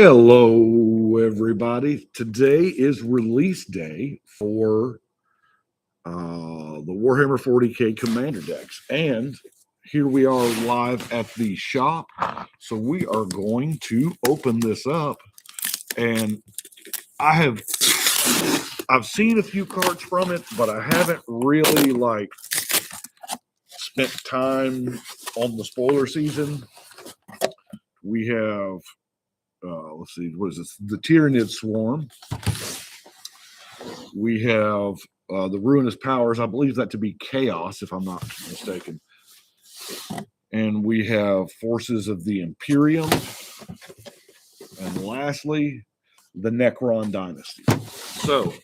Hello, everybody. Today is release day for the Warhammer 40K Commander decks. And here we are live at the shop. So we are going to open this up. And I've seen a few cards from it, but I haven't really spent time on the spoiler season. We have let's see, what is this? The Tyrannid Swarm. We have the Ruinous Powers. I believe that to be Chaos, if I'm not mistaken. And we have Forces of the Imperium. And lastly, the Necron Dynasty. So,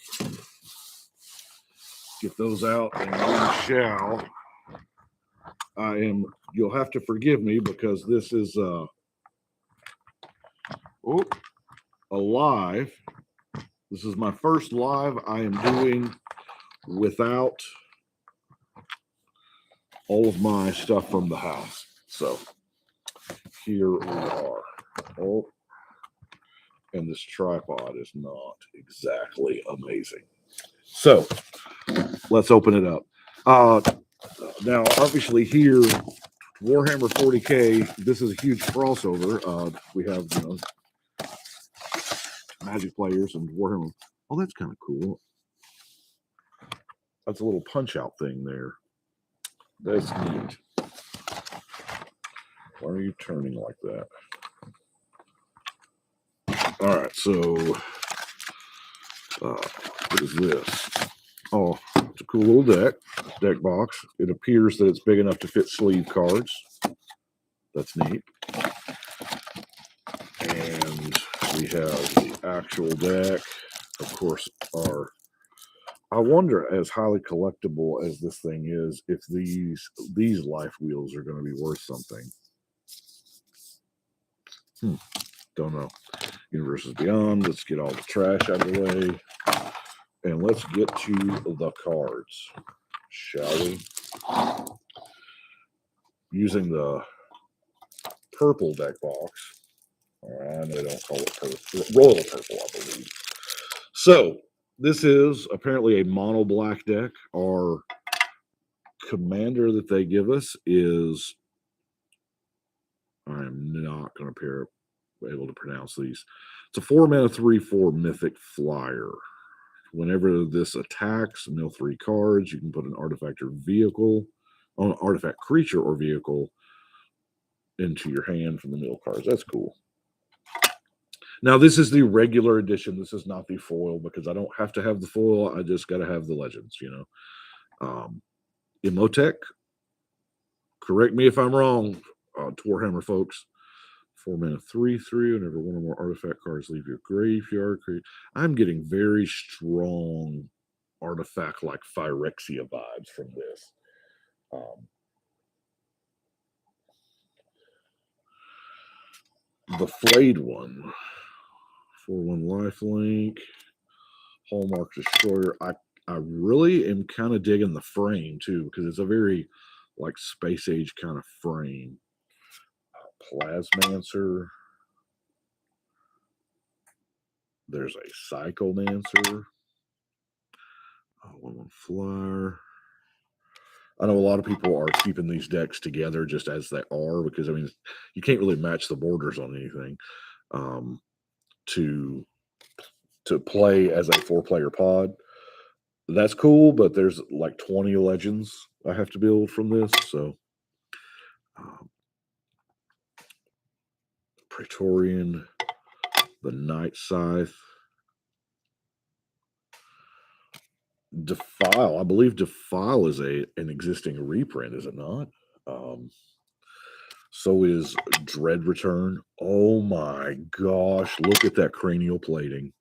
get those out and we shall. You'll have to forgive me because this is a live. This is my first live I am doing without all of my stuff from the house. So here we are. Oh, and this tripod is not exactly amazing. So let's open it up. Now, obviously here, Warhammer 40K, this is a huge crossover. We have, Magic players and Warhammer. Oh, that's kind of cool. That's a little punch-out thing there. That's neat. Why are you turning like that? All right, so what is this? Oh, it's a cool little deck box. It appears that it's big enough to fit sleeve cards. That's neat. And we have the actual deck. Of course, I wonder, as highly collectible as this thing is, if these life wheels are going to be worth something. Don't know. Universes Beyond. Let's get all the trash out of the way. And let's get to the cards, shall we? Using the purple deck box. I know they don't call it purple. Royal purple, I believe. So, this is apparently a mono black deck. Our commander that they give us is, I'm not going to be able to pronounce these. It's a 4-mana 3/4 mythic flyer. Whenever this attacks, mill 3 cards. You can put an artifact or vehicle, on an artifact creature or vehicle into your hand from the mill cards. That's cool. Now, this is the regular edition. This is not the foil because I don't have to have the foil. I just got to have the legends, Imhotep, correct me if I'm wrong, to Warhammer folks. 4-mana 3/3. Whenever one or more artifact cards leave your graveyard. I'm getting very strong artifact like Phyrexia vibes from this. The Flayed one. 4/1 lifelink. Hallmark Destroyer. I really am kind of digging the frame too, because it's a very space age kind of frame. Plasmancer. There's a Psychomancer. 1/1 flyer. I know a lot of people are keeping these decks together just as they are because, you can't really match the borders on anything to play as a 4-player pod. That's cool, but there's 20 legends I have to build from this, so Praetorian, the Night Scythe, Defile. I believe Defile is an existing reprint, is it not? So is Dread Return. Oh my gosh, look at that cranial plating.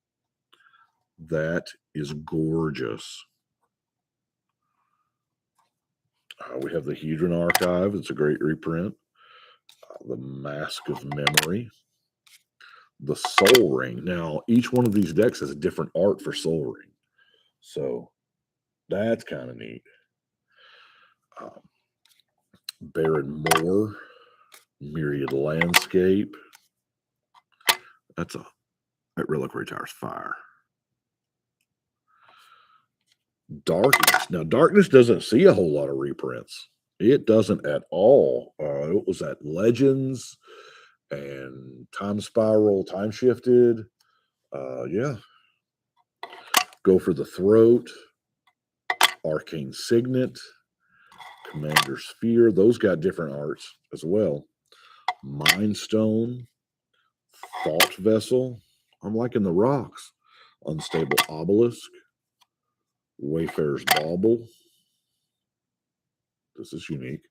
That is gorgeous. We have the Hedron Archive. It's a great reprint. The Mask of Memory. The Soul Ring. Now, each one of these decks has a different art for Soul Ring. So, that's kind of neat. Barren Moor. Myriad Landscape. That relic retires fire. Darkness. Now, Darkness doesn't see a whole lot of reprints. It doesn't at all. It was at Legends and Time Spiral, Time Shifted. Yeah. Go for the Throat, Arcane Signet, Commander Sphere. Those got different arts as well. Mind Stone, Thought Vessel. I'm liking the rocks. Unstable Obelisk, Wayfarer's Bauble. This is unique.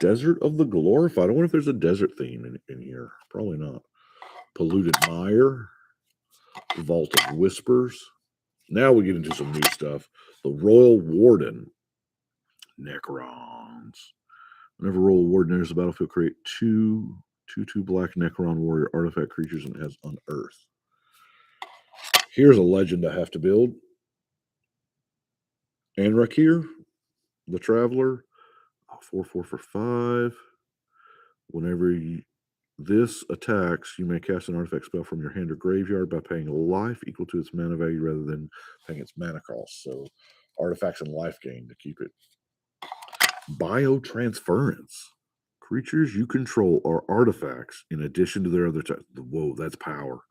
Desert of the Glorified. I wonder if there's a desert theme in here. Probably not. Polluted Mire, Vault of Whispers. Now we get into some new stuff. The Royal Warden, Necrons. Whenever Royal Warden enters the battlefield, create two black Necron warrior artifact creatures and it has Unearth. Here's a legend I have to build. Anrakir, the Traveler. 4/4 for 5. Whenever this attacks, you may cast an artifact spell from your hand or graveyard by paying a life equal to its mana value rather than paying its mana cost. So artifacts and life gain to keep it. Biotransference. Creatures you control are artifacts in addition to their other types. Whoa, that's power.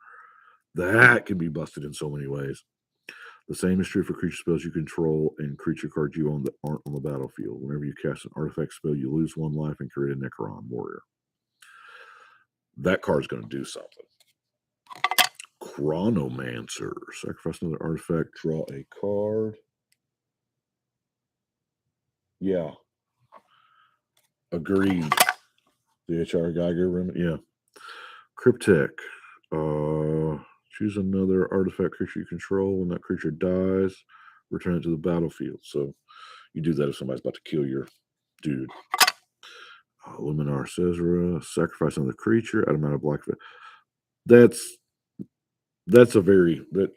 That can be busted in so many ways. The same is true for creature spells you control and creature cards you own that aren't on the battlefield. Whenever you cast an artifact spell, you lose 1 life and create a Necron warrior. That card's going to do something. Chronomancer. Sacrifice another artifact, draw a card. Yeah. Agreed. The H.R. Geiger room. Yeah. Cryptek. Choose another artifact creature you control. When that creature dies, return it to the battlefield. So you do that if somebody's about to kill your dude. Luminar Caesara. Sacrifice another creature. Add amount of black. That's a very that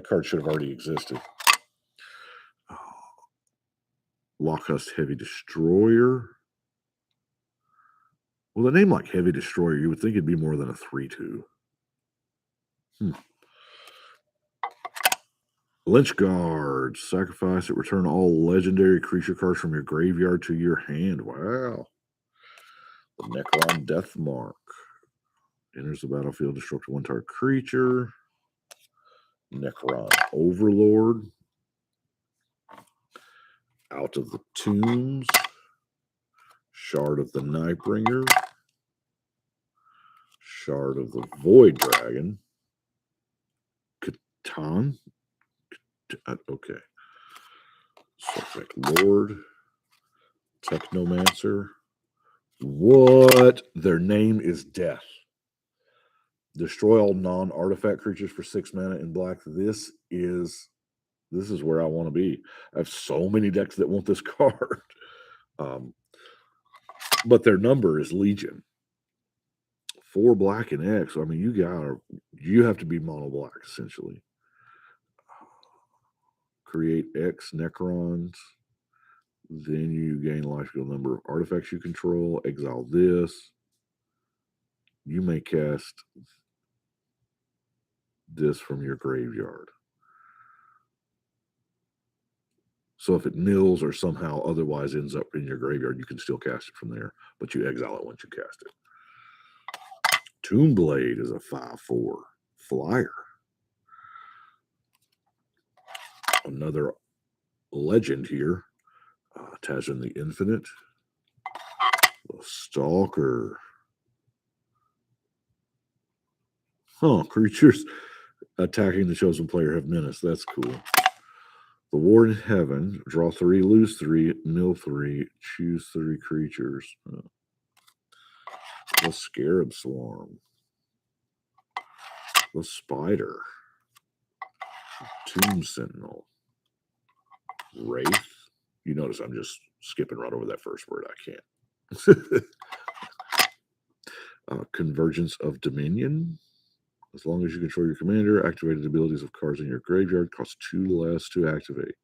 card should have already existed. Lockhust Heavy Destroyer. Well, the name like Heavy Destroyer, you would think it'd be more than a 3/2. Lynchguard. Sacrifice it. Return all legendary creature cards from your graveyard to your hand. Wow. The Necron Deathmark. Enters the battlefield, disrupt 1 target creature. Necron Overlord. Out of the Tombs. Shard of the Nightbringer. Shard of the Void Dragon. Catan. Okay. Suspect Lord. Technomancer. What? Their name is Death. Destroy all non-artifact creatures for 6 mana in black. This is where I want to be. I have so many decks that want this card. But their number is Legion. 4 black and X. I mean, you have to be mono black essentially. Create X Necrons. Then you gain life equal number of artifacts you control. Exile this. You may cast this from your graveyard. So if it mills or somehow otherwise ends up in your graveyard, you can still cast it from there, but you exile it once you cast it. Tombblade is a 5/4 flyer. Another legend here. Tashin the Infinite. The Stalker. Creatures attacking the chosen player have menace. That's cool. The War in Heaven. Draw 3, lose 3, mill 3, choose 3 creatures. The Scarab Swarm. The Spider. Tomb Sentinel. Wraith. You notice I'm just skipping right over that first word. I can't. Convergence of Dominion. As long as you control your commander, activated abilities of cards in your graveyard cost 2 less to activate.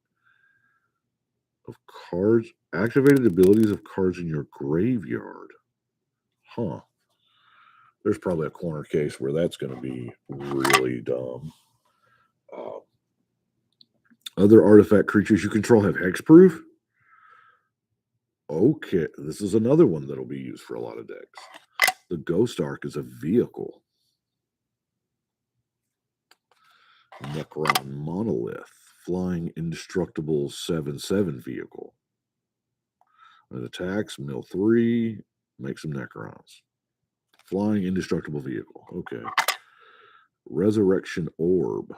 Activated abilities of cards in your graveyard. There's probably a corner case where that's going to be really dumb. Other artifact creatures you control have hexproof. Okay, this is another one that'll be used for a lot of decks. The Ghost Ark is a vehicle. Necron Monolith, flying indestructible 7/7 vehicle. It attacks, mill 3, make some Necrons. Flying indestructible vehicle. Okay. Resurrection Orb.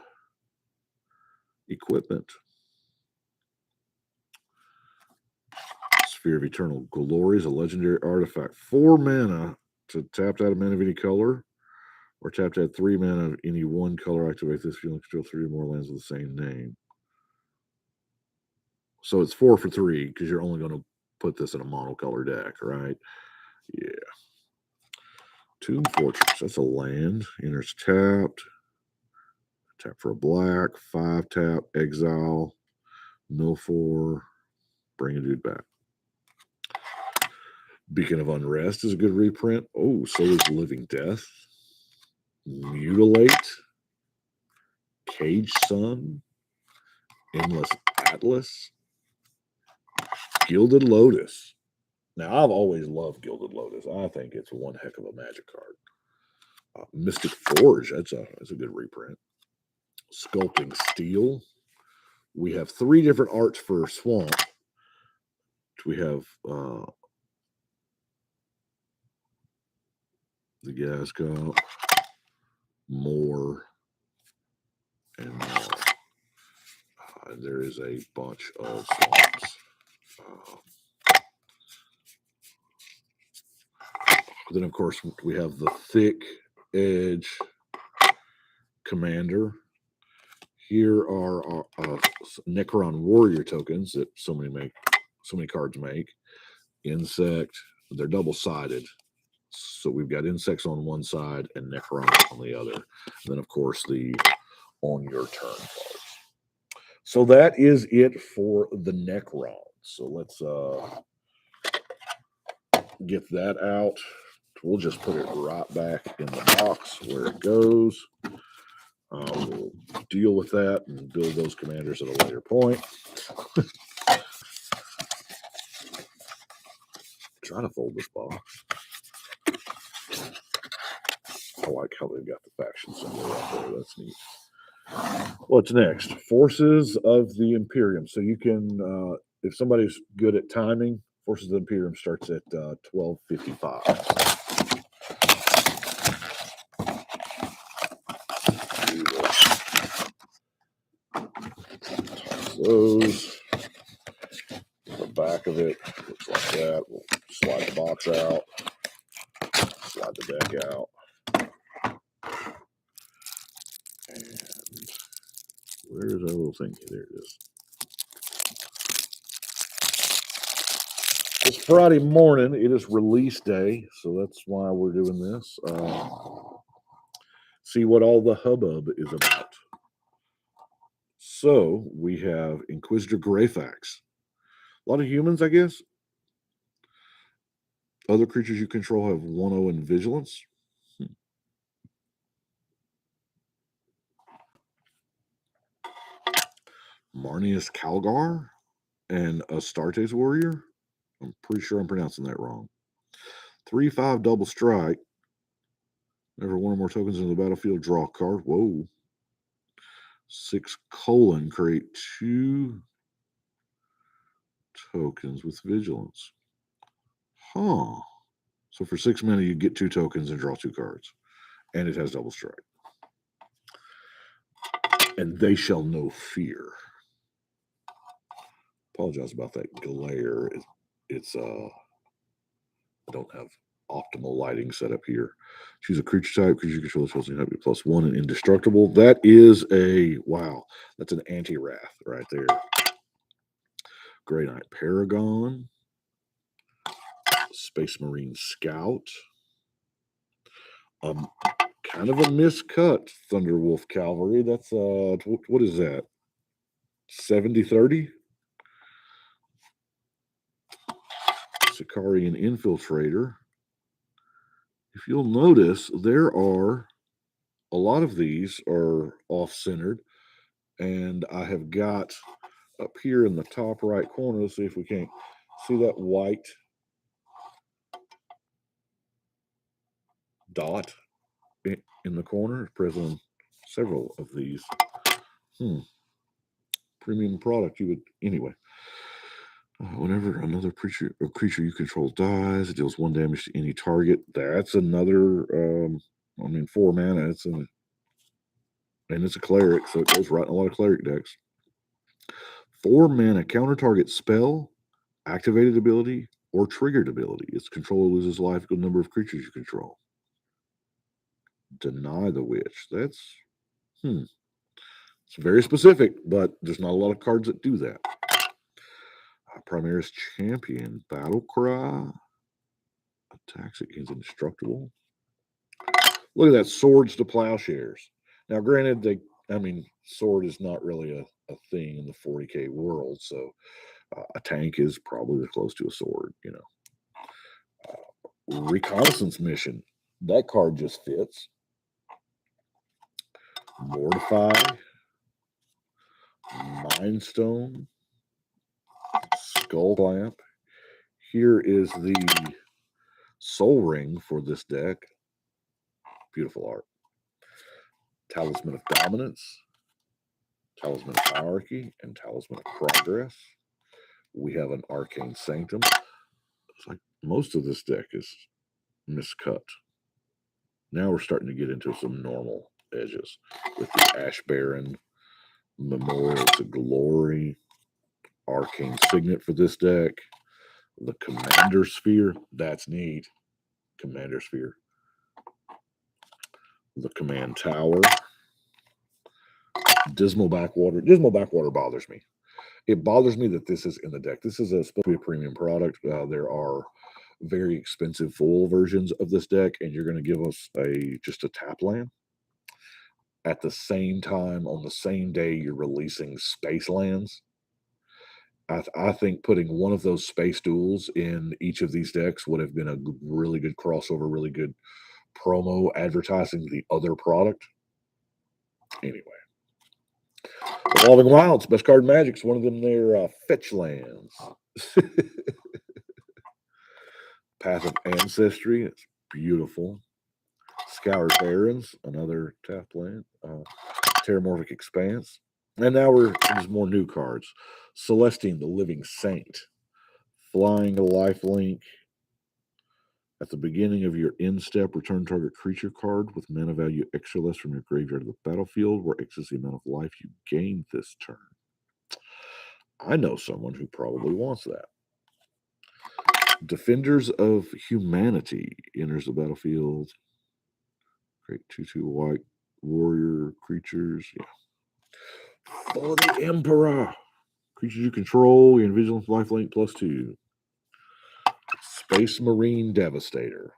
Equipment. Sphere of Eternal Glory is a legendary artifact. 4 mana to tap out a mana of any color, or tap to add 3 mana of any one color. Activate this feeling, control 3 or more lands with the same name. So it's 4 for 3 because you're only going to put this in a monocolor deck, right? Yeah. Tomb Fortress, that's a land. Enters tapped. Tap for a black. 5 tap, exile. Mill 4. Bring a dude back. Beacon of Unrest is a good reprint. Oh, so is Living Death. Mutilate. Cage Sun. Endless Atlas. Gilded Lotus. Now, I've always loved Gilded Lotus. I think it's one heck of a Magic card. Mystic Forge, that's a good reprint. Sculpting Steele. We have 3 different arts for Swamp. We have the Gas Cup, more, and more. There is a bunch of swamps. Then, of course, we have the Thick Edge Commander. Here are Necron Warrior tokens that so many cards make. Insect, they're double-sided. So we've got insects on one side and Necron on the other. And then, of course, the on your turn cards. So that is it for the Necron. So let's get that out. We'll just put it right back in the box where it goes. We'll deal with that and build those commanders at a later point. Try to fold this box. I like how they've got the faction symbol right there. That's neat. What's next? Forces of the Imperium. So you can, if somebody's good at timing, Forces of the Imperium starts at 12:55. Those. The back of it looks like that. We'll slide the box out. Slide the deck out. And where's that little thing? There it is. It's Friday morning. It is release day, so that's why we're doing this. See what all the hubbub is about. So we have Inquisitor Greyfax. A lot of humans, I guess. Other creatures you control have 1/0 in vigilance. Marneus Calgar and Astartes Warrior. I'm pretty sure I'm pronouncing that wrong. 3/5 double strike. Never 1 or more tokens in the battlefield, draw a card. Whoa. 6 : create 2 tokens with vigilance. Huh. So for 6 mana, you get 2 tokens and draw 2 cards. And it has double strike. And they shall know fear. Apologize about that glare. It's I don't have optimal lighting set up here. Choose a creature type. Creature control is supposed to have +1 and indestructible. That is a wow. That's an anti-wrath right there. Grey Knight Paragon. Space Marine Scout. Kind of a miscut Thunderwolf Cavalry. That's what is that? 70-30? Sicarian Infiltrator. if you'll notice, there are a lot of these are off-centered, and I have got up here in the top right corner, let's see if we can't see that white dot in the corner, present on several of these. Premium product, you would, anyway. Whenever another creature you control dies, it deals 1 damage to any target. That's another, 4 mana. And it's a cleric, so it goes right in a lot of cleric decks. 4 mana, counter target spell, activated ability, or triggered ability. Its controller loses life equal number of creatures you control. Deny the witch. That's, it's very specific, but there's not a lot of cards that do that. Primaris Champion, Battle Cry. Attacks it gains indestructible. Look at that, Swords to Plowshares. Now, granted, sword is not really a thing in the 40k world, so a tank is probably as close to a sword, Reconnaissance Mission. That card just fits. Mortify. Mindstone. Skull Clamp. Here is the Soul Ring for this deck. Beautiful art. Talisman of Dominance, Talisman of Hierarchy, and Talisman of Progress. We have an Arcane Sanctum. It's like most of this deck is miscut. Now we're starting to get into some normal edges with the Ash Baron, Memorial to Glory, Arcane Signet for this deck, the Commander Sphere. That's neat. Commander Sphere. The Command Tower. Dismal Backwater. Dismal Backwater bothers me. It bothers me that this is in the deck. This is supposed to be a premium product. There are very expensive full versions of this deck, and you're going to give us just a tap land. At the same time, on the same day, you're releasing space lands. I think putting one of those space duels in each of these decks would have been a really good crossover, really good promo advertising the other product. Anyway. Evolving Wilds, best card in Magic's one of them there, fetch lands. Path of Ancestry, it's beautiful. Scoured Barrens, another tap land. Terramorphic Expanse. And now there's more new cards. Celestine, the Living Saint. Flying a lifelink. At the beginning of your end step, return target creature card with mana value X or less from your graveyard to the battlefield, where X is the amount of life you gain this turn. I know someone who probably wants that. Defenders of Humanity enters the battlefield. Great 2/2 white warrior creatures. Yeah. For the Emperor. Creatures you control, you Vigilance lifelink +2. Space Marine Devastator.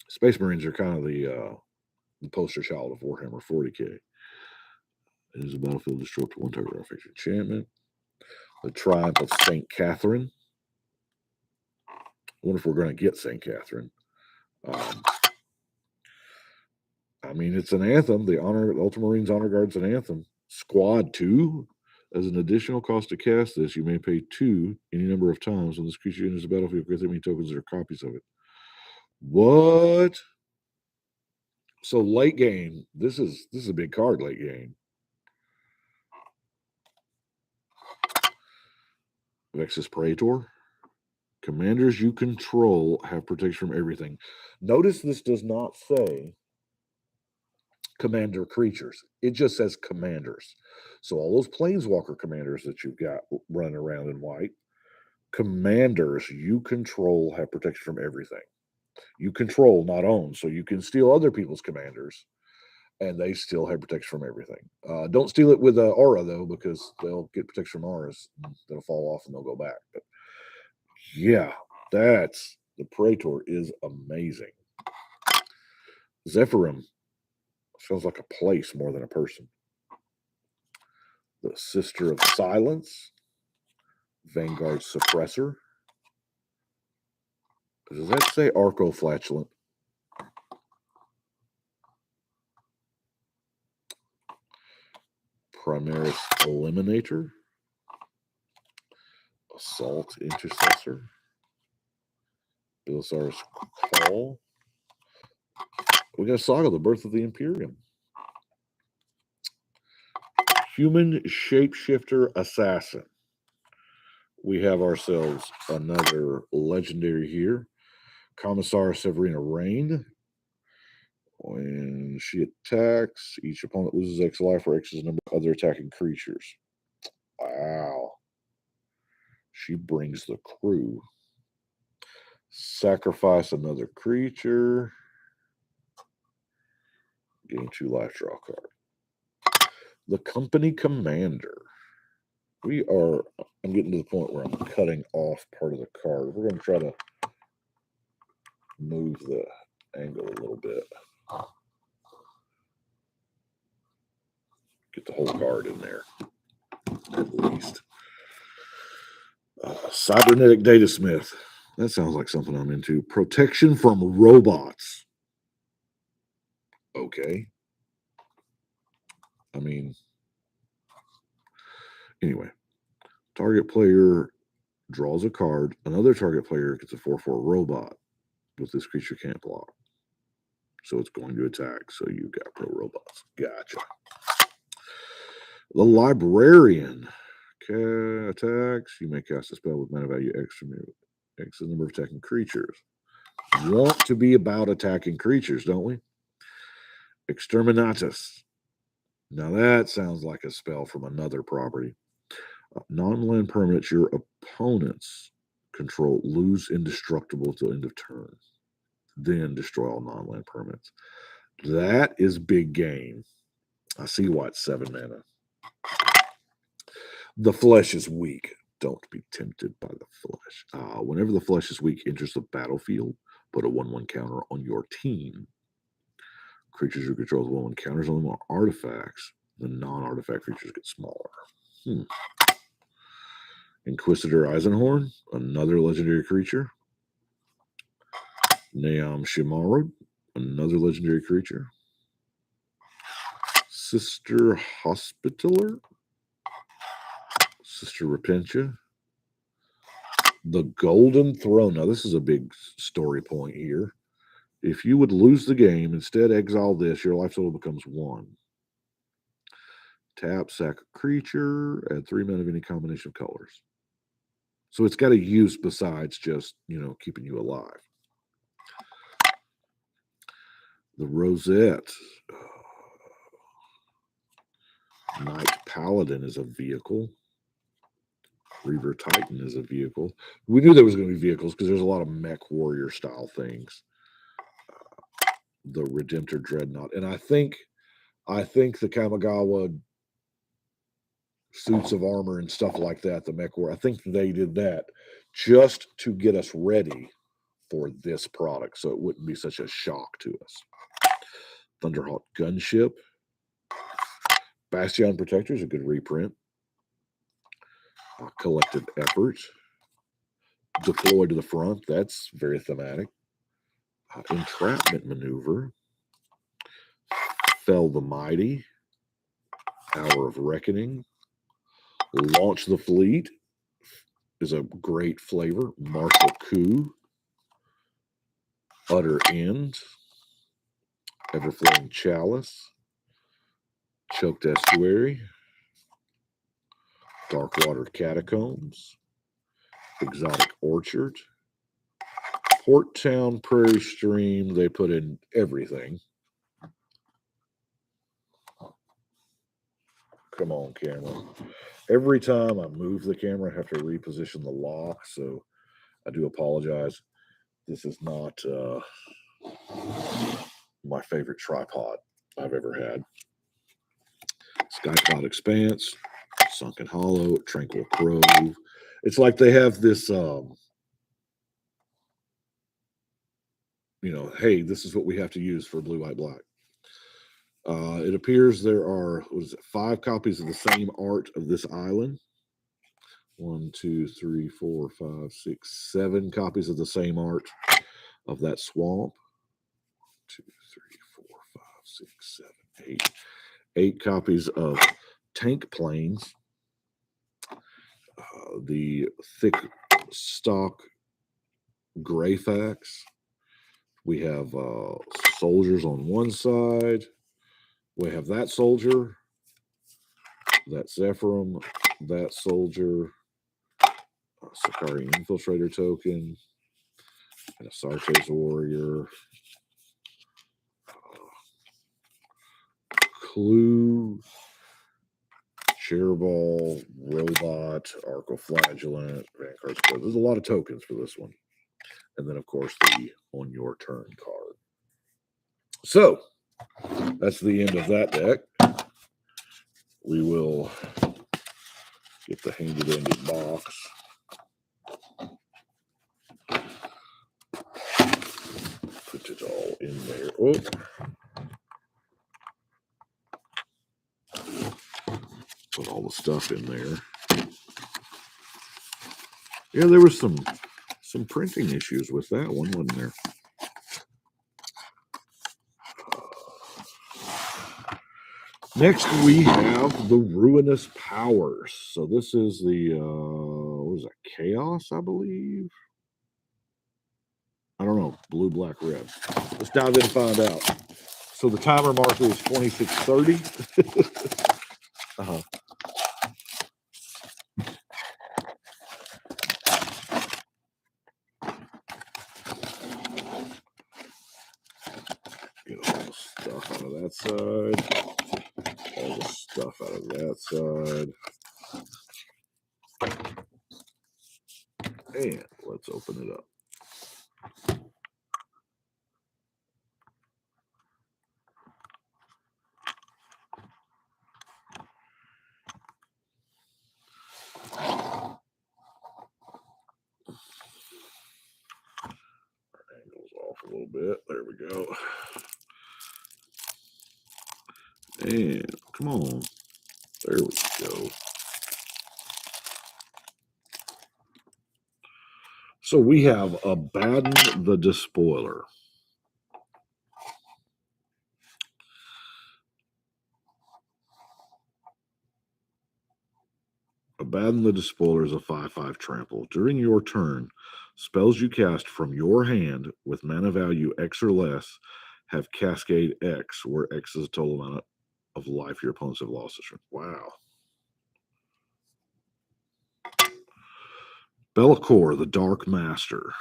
Space Marines are kind of the poster child of Warhammer 40k. It is a battlefield disrupt 1 target artifact enchantment. The Triumph of St. Catherine. I wonder if we're going to get St. Catherine. It's an anthem. The Ultramarines Honor Guard's an anthem. Squad 2. As an additional cost to cast this, you may pay 2 any number of times when this creature enters the battlefield. Create that many tokens or copies of it. What? So late game, this is a big card late game. Vexus Praetor. Commanders you control have protection from everything. Notice this does not say commander creatures. It just says commanders. So all those Planeswalker commanders that you've got running around in white, commanders you control have protection from everything. You control, not own. So you can steal other people's commanders, and they still have protection from everything. Don't steal it with aura, though, because they'll get protection from auras. They'll fall off and they'll go back. But yeah, the Praetor is amazing. Zephyrim sounds like a place more than a person. The Sister of Silence. Vanguard Suppressor. Does that say Arco-Flatulent? Primaris Eliminator, Assault Intercessor, Belisarius Call. We got Saga, the Birth of the Imperium. Human Shapeshifter Assassin. We have ourselves another legendary here. Commissar Severina Rain. When she attacks, each opponent loses X life or X is the number of other attacking creatures. Wow. She brings the crew. Sacrifice another creature. Gain 2 life, draw a card. The Company Commander. I'm getting to the point where I'm cutting off part of the card. We're going to try to move the angle a little bit. Get the whole card in there, at least. Cybernetic Datasmith. That sounds like something I'm into. Protection from robots. Okay. I mean, anyway. Target player draws a card. Another target player gets a 4/4 robot, but this creature can't block. So it's going to attack. So you've got pro robots. Gotcha. The Librarian. Attacks. You may cast a spell with mana value X from your X is the number of attacking creatures. Want to be about attacking creatures, don't we? Exterminatus. Now that sounds like a spell from another property. Non-land permanents your opponents control lose indestructible till end of turn. Then destroy all non-land permanents. That is big game. I see why it's 7 mana. The flesh is weak. Don't be tempted by the flesh. Whenever the flesh is weak, enters the battlefield, put a 1/1 counter on your team. Creatures who control the 1/1 counters on them are artifacts. The non-artifact creatures get smaller. Inquisitor Eisenhorn, another legendary creature. Naam Shimarud, another legendary creature. Sister Hospitaller, Sister Repentia. The Golden Throne. Now, this is a big story point here. If you would lose the game, instead exile this, your life total becomes 1. Tap, sack a creature, add 3 mana of any combination of colors. So it's got a use besides just, keeping you alive. The Rosette. Knight Paladin is a vehicle. Reaver Titan is a vehicle. We knew there was going to be vehicles because there's a lot of mech warrior style things. The Redemptor Dreadnought. And I think the Kamigawa suits of armor and stuff like that, the mech warrior, I think they did that just to get us ready for this product so it wouldn't be such a shock to us. Thunderhawk Gunship. Bastion Protector is a good reprint. Collective Effort. Deploy to the front. That's very thematic. Entrapment Maneuver. Fell the Mighty. Hour of Reckoning. Launch the Fleet is a great flavor. Martial Coup. Utter End. Everflowing Chalice. Choked Estuary. Darkwater Catacombs. Exotic Orchard. Port Town Prairie Stream. They put in everything. Come on, camera. Every time I move the camera, I have to reposition the lock, so I do apologize. This is not my favorite tripod I've ever had. Skycloud Expanse, Sunken Hollow, Tranquil Grove. It's like they have this, hey, this is what we have to use for Blue, White, Black. It appears there are 5 copies of the same art of this island. 1, 2, 3, 4, 5, 6, 7 copies of the same art of that swamp. 2, 3, 4, 5, 6, 7, 8. 8 copies of tank planes, the thick stock Greyfax. We have soldiers on one side. We have that soldier, that Zephyrum, that soldier, Sakari Infiltrator token, and a Sartes Warrior. Clue, Chairball, Robot, Arcoflagellant, Vanguard. There's a lot of tokens for this one. And then, of course, the On Your Turn card. So, that's the end of that deck. We will get the handy-dandy box. Put it all in there. Oh. Put all the stuff in there. Yeah, there was some printing issues with that one, wasn't there? Next, we have the Ruinous Powers. So this is the, what is that, Chaos, I believe? I don't know, blue, black, red. Let's dive in and find out. So the timer marker is 26:30. Get all the stuff out of that side. All the stuff out of that side. And let's open it up. Angle's off a little bit. There we go. And come on. There we go. So we have Abaddon the Despoiler. Abaddon the Despoiler is a 5/5 trample. During your turn, spells you cast from your hand with mana value X or less have Cascade X, where X is the total amount of life your opponents have lost. Wow. Bellicor, the Dark Master.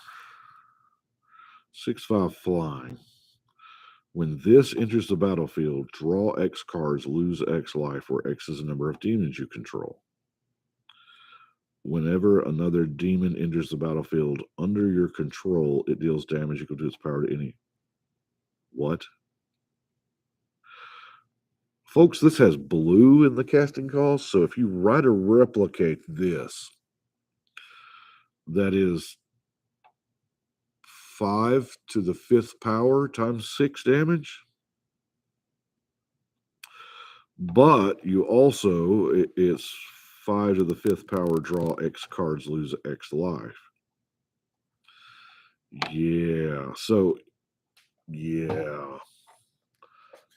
6/5 flying. When this enters the battlefield, draw X cards, lose X life, where X is the number of demons you control. Whenever another demon enters the battlefield under your control, it deals damage equal to its power to any. What? Folks, this has blue in the casting cost, so if you write or replicate this, that is 5 to the 5th power times 6 damage. But you also, it's 5 to the 5th power, draw X cards, lose X life. Yeah, so, yeah.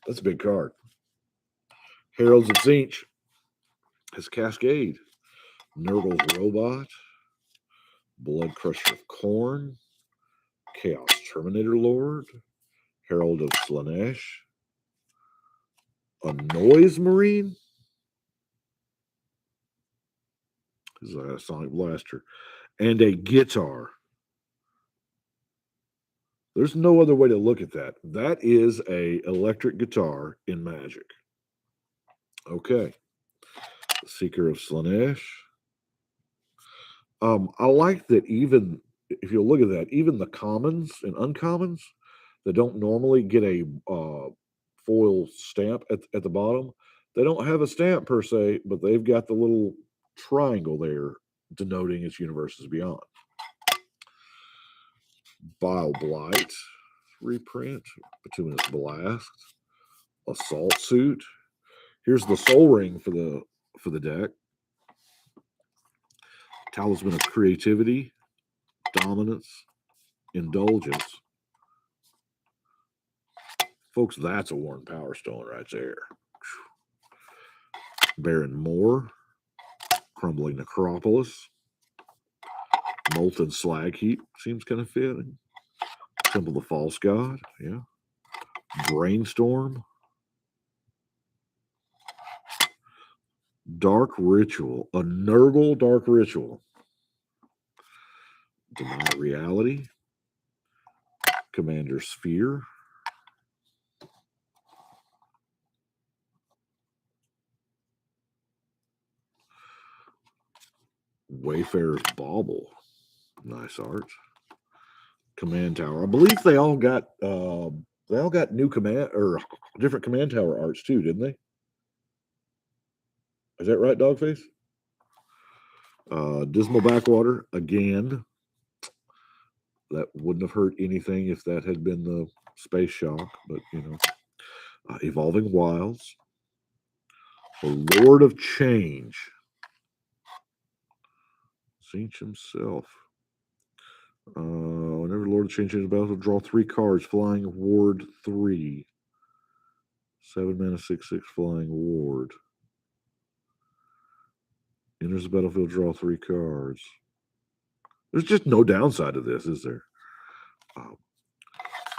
That's a big card. Heralds of Tzeentch has Cascade. Nurgle's Robot. Blood Crusher of Khorne. Chaos Terminator Lord. Herald of Slaanesh. A Noise Marine. This is a Sonic Blaster. And a guitar. There's no other way to look at that. That is a electric guitar in Magic. Okay. Seeker of Slaanesh. I like that even, if you look at that, even the commons and uncommons that don't normally get a foil stamp at the bottom, they don't have a stamp per se, but they've got the little triangle there denoting its Universes Beyond. Bile Blight reprint, Bituminous Blast, Assault Suit. Here's the Soul Ring for the deck. Talisman of Creativity, Dominance, Indulgence. Folks, that's a Worn Power Stone right there. Baron Moore, Crumbling Necropolis, Molten Slag Heap seems kind of fitting. Temple of the False God, yeah. Brainstorm, Dark Ritual, a Nurgle Dark Ritual, Deny Reality, Commander Sphere, Wayfarer's Bauble, nice art. Command Tower. I believe they all got new command or different command tower arts too, didn't they? Is that right, Dogface? Dismal Backwater again. That wouldn't have hurt anything if that had been the Space Shock, but you know. Evolving Wilds. The Lord of Change. Sinch himself. Whenever Lord of Change enters the battlefield, draw 3 cards. Flying Ward 3. 7 mana, 6/6 Flying Ward. Enters the battlefield, draw 3 cards. There's just no downside to this, is there?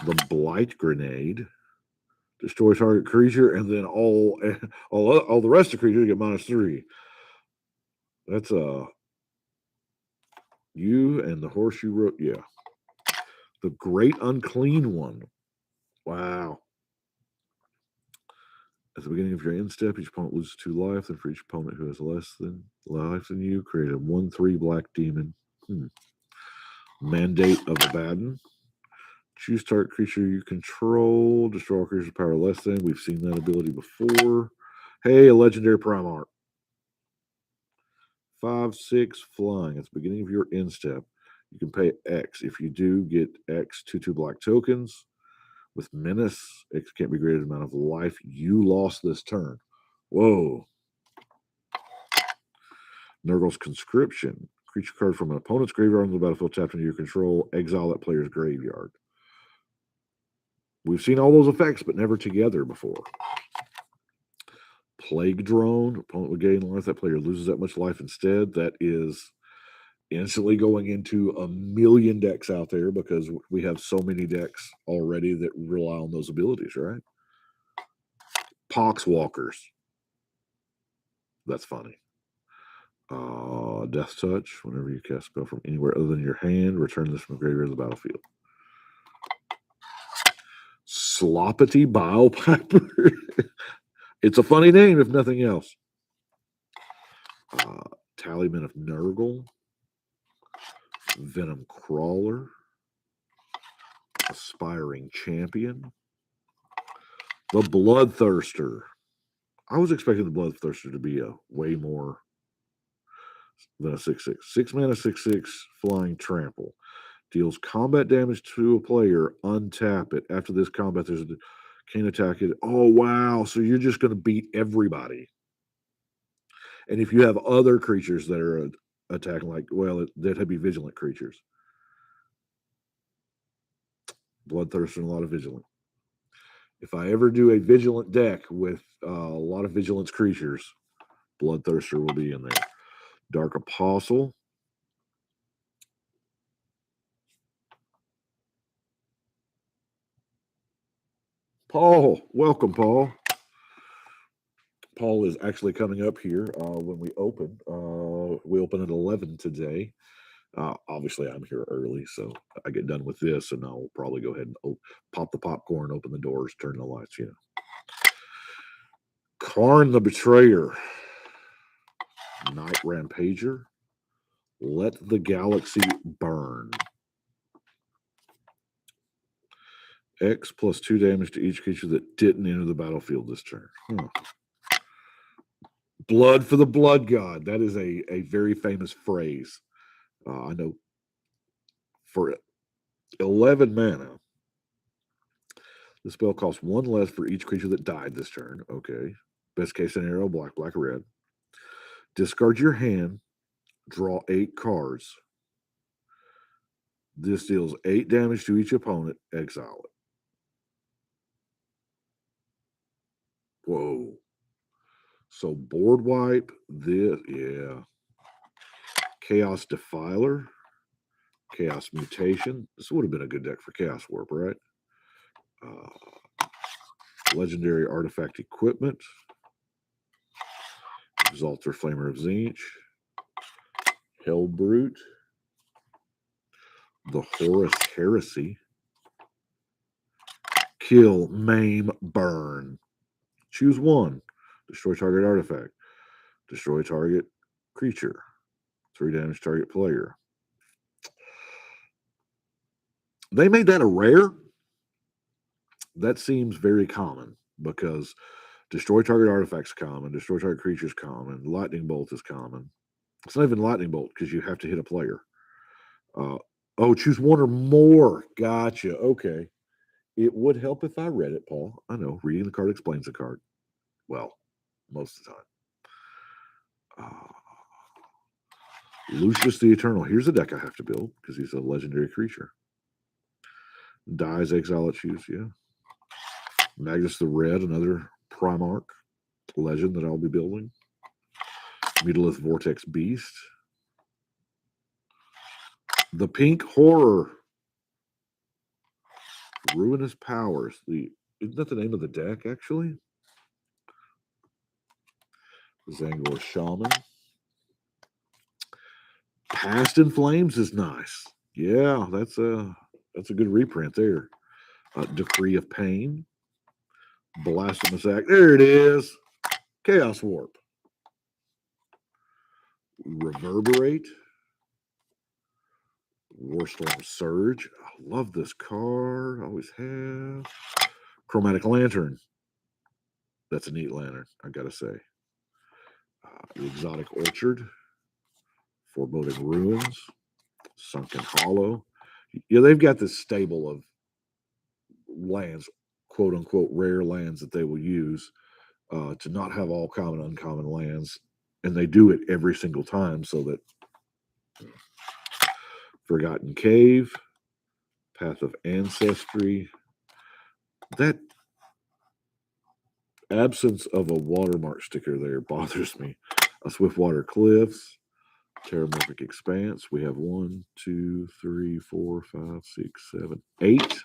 The Blight Grenade. Destroy target creature, and then all the rest of the creatures get -3. That's you and the horse you wrote. Yeah. The Great Unclean One. Wow. At the beginning of your end step, each opponent loses 2 life. Then for each opponent who has less than life than you, create a 1/3 black demon. Mandate of Abaddon. Choose target creature you control. Destroy all creatures power less than. We've seen that ability before. Hey, a legendary Primarch. 5/6 flying. At the beginning of your end step, you can pay X. If you do, get X 2/2 black tokens. With Menace, X can't be greater than the amount of life you lost this turn. Whoa. Nurgle's Conscription. Creature card from an opponent's graveyard on the battlefield tapped into your control. Exile that player's graveyard. We've seen all those effects, but never together before. Plague Drone. Opponent would gain life. That player loses that much life instead. That is instantly going into a million decks out there because we have so many decks already that rely on those abilities, right? Poxwalkers. That's funny. Death Touch. Whenever you cast a spell from anywhere other than your hand, return this from the graveyard to the battlefield. Sloppity Bile Piper. It's a funny name, if nothing else. Taliban of Nurgle. Venom Crawler. Aspiring Champion. The Bloodthirster. I was expecting the Bloodthirster to be a way more than a 6/6. 6 mana, 6/6 Flying Trample. Deals combat damage to a player. Untap it. After this combat, there's a can't attack it. Oh, wow. So you're just going to beat everybody. And if you have other creatures that are attacking, like, well, that'd be vigilant creatures. Bloodthirster and a lot of vigilant. If I ever do a vigilant deck with a lot of vigilance creatures, Bloodthirster will be in there. Dark Apostle. Paul, welcome, Paul. Paul is actually coming up here when we open. We open at 11 today. Obviously, I'm here early, so I get done with this, and I'll probably go ahead and pop the popcorn, open the doors, turn the lights, you know. Karn the Betrayer. Night Rampager. Let the Galaxy Burn. X plus 2 damage to each creature that didn't enter the battlefield this turn. Blood for the Blood God. That is a very famous phrase. I know for 11 mana, the spell costs 1 less for each creature that died this turn. Okay. Best case scenario, black, black, red. Discard your hand. Draw 8 cards. This deals 8 damage to each opponent. Exile it. Whoa. So board wipe, this, yeah. Chaos Defiler, Chaos Mutation. This would have been a good deck for Chaos Warp, right? Legendary Artifact Equipment, Exalter Flamer of Tzeentch, Hellbrute, the Horus Heresy, Kill, Maim, Burn. Choose one. Destroy target artifact. Destroy target creature. 3 damage target player. They made that a rare. That seems very common because destroy target artifacts common, destroy target creatures common, lightning bolt is common. It's not even lightning bolt because you have to hit a player. Oh, choose one or more. Gotcha. Okay. It would help if I read it, Paul. I know. Reading the card explains the card. Well, most of the time. Lucius the Eternal. Here's a deck I have to build because he's a legendary creature. Dies, exile it, choose. Yeah. Magnus the Red, another Primarch legend that I'll be building. Mutalith Vortex Beast. The Pink Horror. Ruinous Powers. Isn't that the name of the deck, actually? Zangor Shaman. Past in Flames is nice. Yeah, that's a good reprint there. Decree of Pain. Blasphemous Act. There it is. Chaos Warp. Reverberate. Warstorm Surge. I love this card. Always have. Chromatic Lantern. That's a neat lantern, I gotta say. The Exotic Orchard. Foreboding Ruins. Sunken Hollow. Yeah, they've got this stable of lands, quote unquote, rare lands that they will use to not have all common, uncommon lands. And they do it every single time so that Forgotten Cave, Path of Ancestry. That absence of a watermark sticker there bothers me. Swiftwater Cliffs, Terramorphic Expanse. We have 1, 2, 3, 4, 5, 6, 7, 8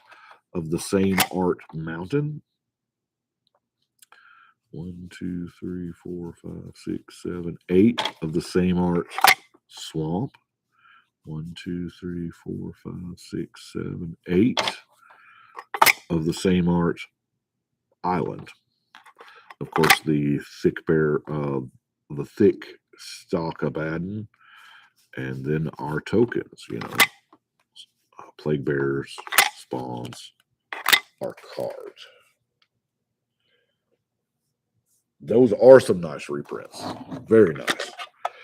of the same art mountain. 1, 2, 3, 4, 5, 6, 7, 8 of the same art swamp. 1, 2, 3, 4, 5, 6, 7, 8 of the same art island. Of course, the thick stock Abaddon, and then our tokens, Plague Bearers, Spawns, our cards. Those are some nice reprints. Very nice.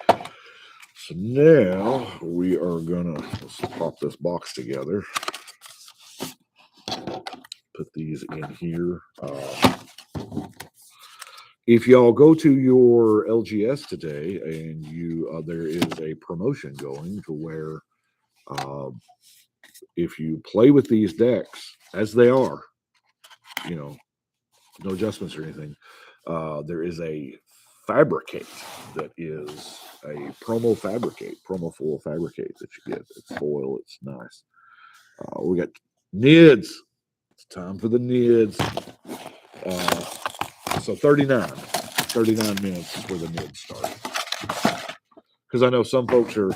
So now we are let's pop this box together. Put these in here. If y'all go to your LGS today and there is a promotion going to where if you play with these decks as they are, no adjustments or anything, there is a Fabricate that is a promo foil Fabricate that you get. It's foil. It's nice. We got NIDS. It's time for the NIDS. So 39 minutes is where the NIDS start. Because I know some folks are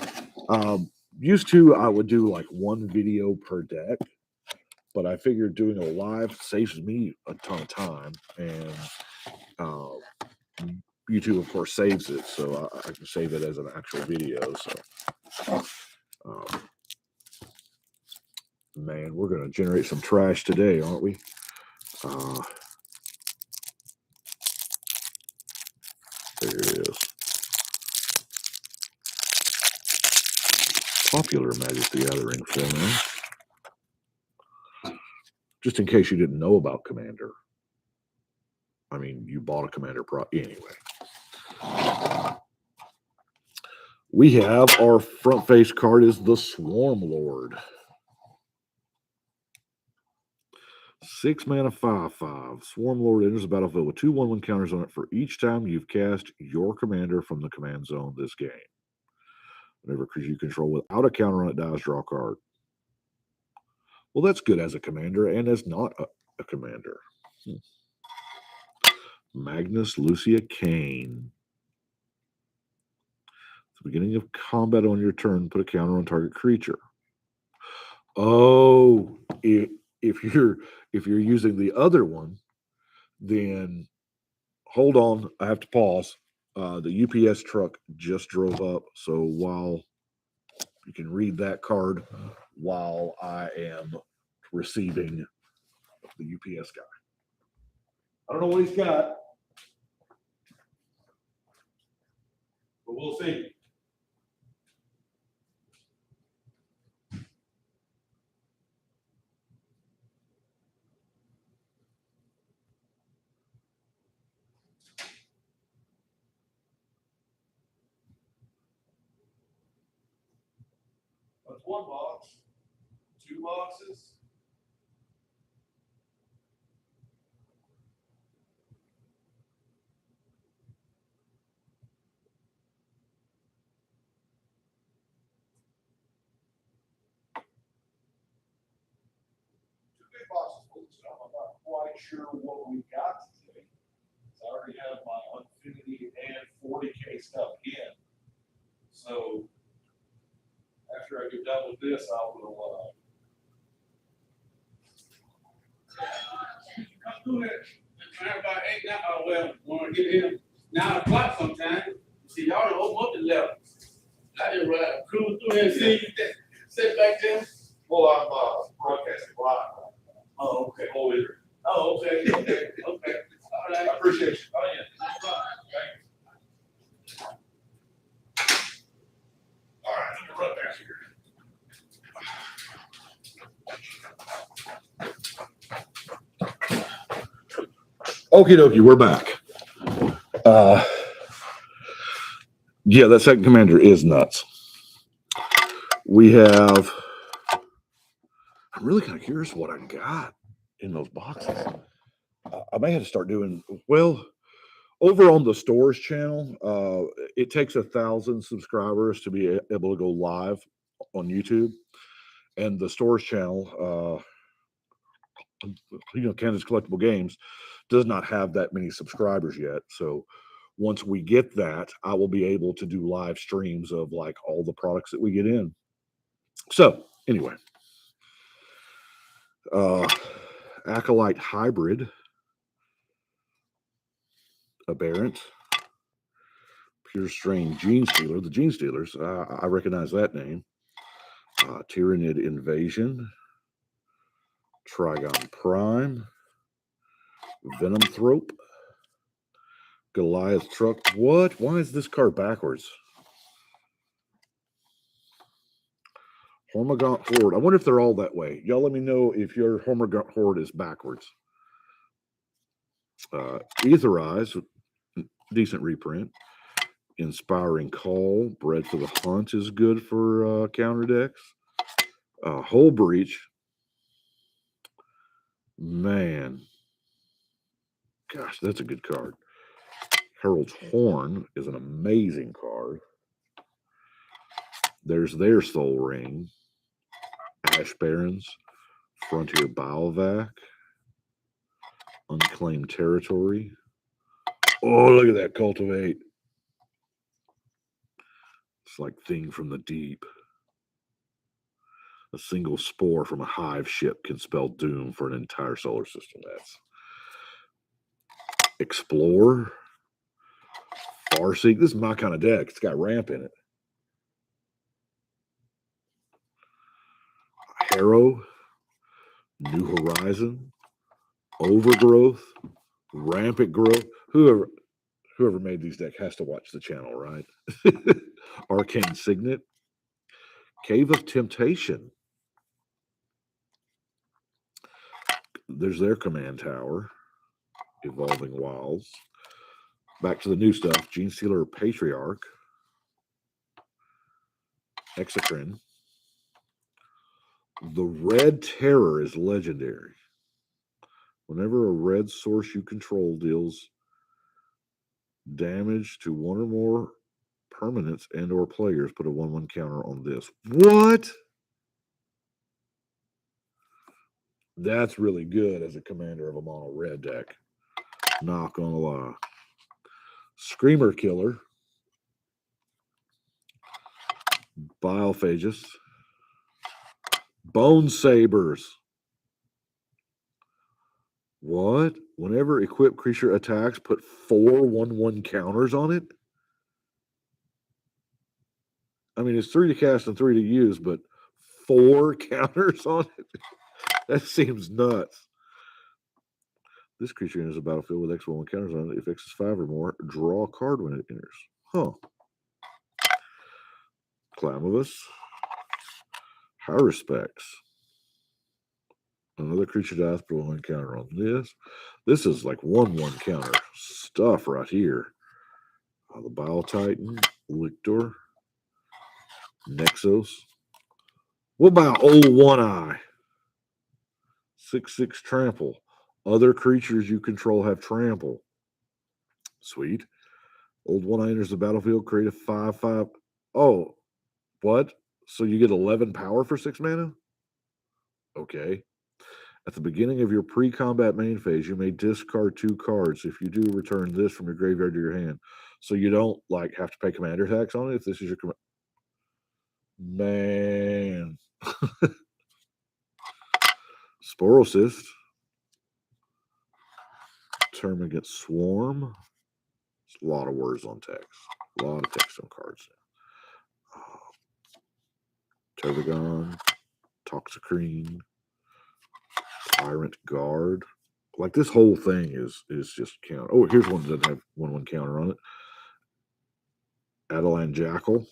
used to, I would do like one video per deck, but I figured doing a live saves me a ton of time, and YouTube, of course, saves it, so I can save it as an actual video. So, man, we're going to generate some trash today, aren't we? There it is. Popular Magic the Gathering format. Just in case you didn't know about Commander. I mean, you bought a Commander anyway. We have our front face card is the Swarm Lord. 6 mana, 5/5. Swarm Lord enters the battlefield with 2/1/1 counters on it for each time you've cast your commander from the command zone this game. Whenever creature you control without a counter on it dies, draw a card. Well, that's good as a commander and as not a commander. Magnus Lucia Kane. At the beginning of combat on your turn, put a counter on target creature. Oh, if you're using the other one, then hold on. I have to pause. The UPS truck just drove up, so while you can read that card while I am receiving the UPS guy. I don't know what he's got, but we'll see. That's one box. 2 boxes. Boxes full of stuff. I'm not quite sure what we got today. I already have my Infinity and 40K stuff in. So after I get done with this, I will come through it. Around about 8 now. Well, when I get here 9 o'clock sometime. See, y'all don't open up the level. I just cruise through here and see you sit back there. Well, I'm broadcasting live. Oh, okay. Oh, either. Oh, okay. Okay. All right. I appreciate you. Oh, yeah. No problem. All right, let me run back here. Okie dokie, we're back. Yeah, that second commander is nuts. We have. I'm really kind of curious what I got in those boxes. I may have to start doing well over on the stores channel. It takes 1,000 subscribers to be able to go live on YouTube, and the stores channel, Kansas Collectible Games, does not have that many subscribers yet. So once we get that, I will be able to do live streams of like all the products that we get in. So anyway, Acolyte Hybrid, Aberrant, Pure Strain Gene Stealer, the Gene Stealers, I recognize that name. Tyrannid Invasion, Trigon Prime, Venomthrope, Goliath Truck. What? Why is this card backwards? Hormagaunt Horde. I wonder if they're all that way. Y'all let me know if your Hormagaunt Horde is backwards. Etherize, decent reprint. Inspiring Call, Bred for the Hunt is good for counter decks. Hull Breach. Man. Gosh, that's a good card. Herald's Horn is an amazing card. There's their Soul Ring. Ash Barons. Frontier Balvac. Unclaimed Territory. Oh, look at that Cultivate. It's like Thing from the Deep. A single spore from a hive ship can spell doom for an entire solar system. That's Explore. Farseek. This is my kind of deck. It's got ramp in it. Harrow. New Horizon. Overgrowth. Rampant Growth. Whoever made these decks has to watch the channel, right? Arcane Signet. Cave of Temptation. There's their command tower. Evolving Wilds. Back to the new stuff. Gene Stealer Patriarch. Exocrine. The Red Terror is legendary. Whenever a red source you control deals damage to one or more permanents and or players, put a 1/1 counter on this. What? That's really good as a commander of a mono red deck. Not gonna lie. Screamer Killer. Biophagus. Bone Sabers. What? Whenever equipped creature attacks, put 4 1/1 counters on it? I mean, it's 3 to cast and 3 to use, but 4 counters on it? That seems nuts. This creature enters the battlefield with X 1/1 counters on it. If X is 5 or more, draw a card when it enters. Huh. Clamavus. High Respects. Another creature dies, put 1/1 counter on this. This is like 1/1 counter stuff right here. The Baul Titan, Lictor, Nexos. What about Old One Eye? 6/6 Trample. Other creatures you control have trample. Sweet. Old One Eye enters the battlefield, create a 5/5. Oh, what? So you get 11 power for 6 mana? Okay. At the beginning of your pre-combat main phase, you may discard 2 cards. If you do, return this from your graveyard to your hand. So you don't like have to pay commander tax on it if this is your man. Sporocyst. Term against Swarm. It's a lot of words on text. A lot of text on cards. Tervigon. Toxicrene. Tyrant Guard. Like this whole thing is just counter. Oh, here's one that doesn't have 1/1 counter on it. Adeline Jackal.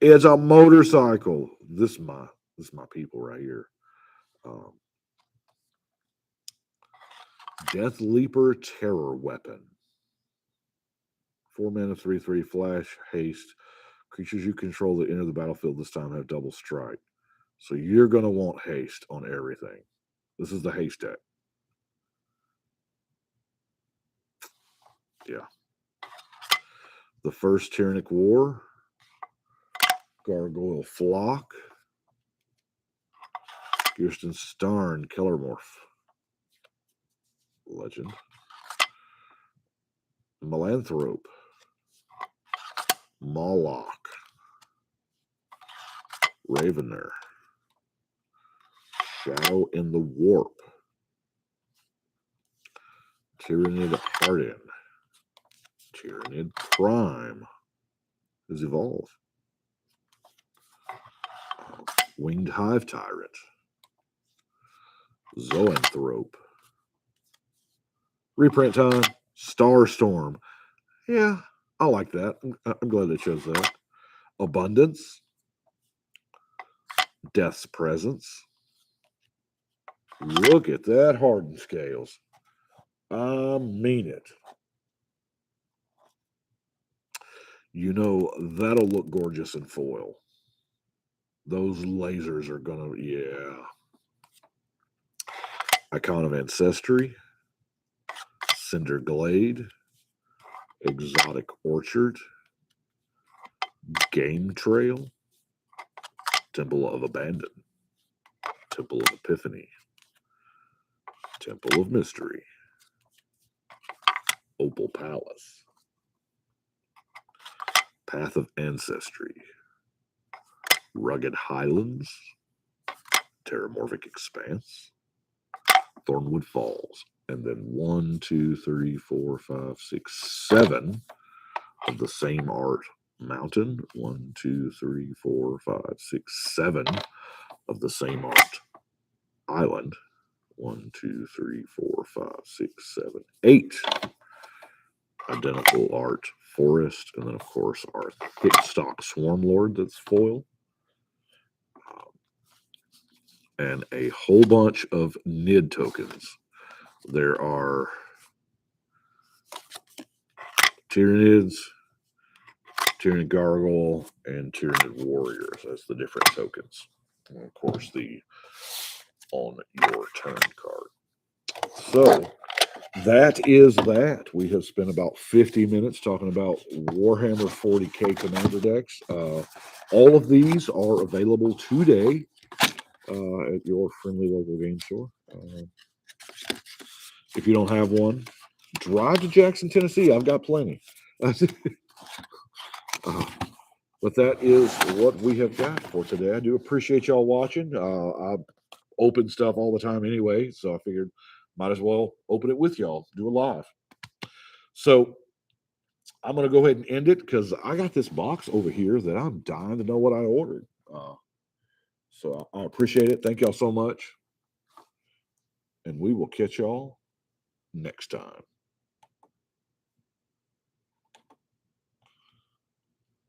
It's a motorcycle. This is my people right here. Death Leaper Terror Weapon. 4 mana, 3/3 flash, haste. Creatures you control that enter the battlefield this time have double strike. So you're going to want haste on everything. This is the haste deck. Yeah. The First Tyrannic War. Gargoyle Flock. Kirsten Starn Kellermorph. Legend. Melanthrope. Moloch. Ravener. Shadow in the Warp. Tyrannid Harden. Tyrannid Prime. Is Evolve. Winged Hive Tyrant. Zoanthrope. Reprint time. Starstorm. Yeah, I like that. I'm glad they chose that. Abundance. Death's Presence. Look at that hardened scales. I mean it. You know, that'll look gorgeous in foil. Those lasers are gonna, yeah. Icon of Ancestry. Cinder Glade. Exotic Orchard. Game Trail. Temple of Abandon. Temple of Epiphany. Temple of Mystery. Opal Palace. Path of Ancestry. Rugged Highlands. Terramorphic Expanse. Thornwood Falls. And then 1, 2, 3, 4, 5, 6, 7 of the same art mountain. 1, 2, 3, 4, 5, 6, 7 of the same art island. 1, 2, 3, 4, 5, 6, 7, 8 identical art forest, and then of course our thick stock Swarmlord that's foil, and a whole bunch of NID tokens. There are Tyranids, Tyrannid Gargoyle, and Tyrannid Warriors as the different tokens. And of course, the On Your Turn card. So that is that. We have spent about 50 minutes talking about Warhammer 40K Commander decks. All of these are available today at your friendly local game store. If you don't have one, drive to Jackson, Tennessee. I've got plenty. But that is what we have got for today. I do appreciate y'all watching. I open stuff all the time anyway, so I figured might as well open it with y'all, do it live. So I'm going to go ahead and end it because I got this box over here that I'm dying to know what I ordered. So I appreciate it. Thank y'all so much. And we will catch y'all next time.